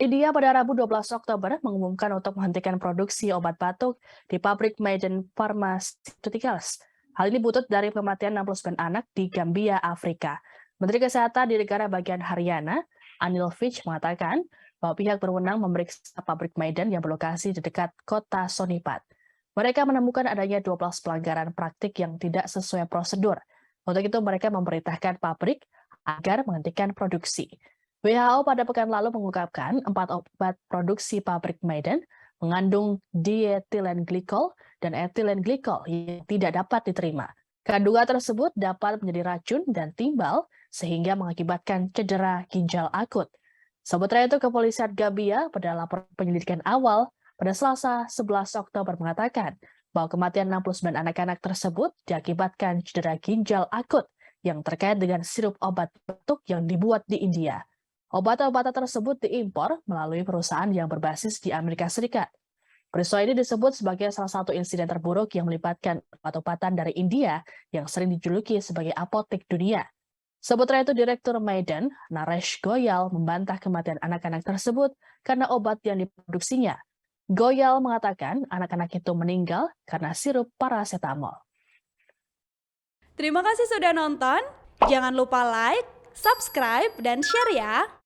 India pada Rabu 12 Oktober mengumumkan untuk menghentikan produksi obat batuk di pabrik Maiden Pharmaceuticals. Hal ini butut dari kematian 69 anak di Gambia, Afrika. Menteri Kesehatan di negara bagian Haryana, Anil Vij, mengatakan bahwa pihak berwenang memeriksa pabrik Maiden yang berlokasi di dekat kota Sonipat. Mereka menemukan adanya 12 pelanggaran praktik yang tidak sesuai prosedur. Untuk itu mereka memerintahkan pabrik agar menghentikan produksi. WHO pada pekan lalu mengungkapkan 4 obat produksi pabrik Maiden mengandung diethylene glycol dan ethylene glycol yang tidak dapat diterima. Kandungan tersebut dapat menjadi racun dan timbal sehingga mengakibatkan cedera ginjal akut. Sementara itu, kepolisian Gambia pada laporan penyelidikan awal pada Selasa 11 Oktober mengatakan bahwa kematian 69 anak-anak tersebut diakibatkan cedera ginjal akut yang terkait dengan sirup obat batuk yang dibuat di India. Obat-obatan tersebut diimpor melalui perusahaan yang berbasis di Amerika Serikat. Peristiwa ini disebut sebagai salah satu insiden terburuk yang melibatkan obat-obatan dari India yang sering dijuluki sebagai apotek dunia. Sementara itu, Direktur Maiden, Naresh Goyal, membantah kematian anak-anak tersebut karena obat yang diproduksinya. Goyal mengatakan anak-anak itu meninggal karena sirup parasetamol. Terima kasih sudah nonton. Jangan lupa like, subscribe, dan share ya.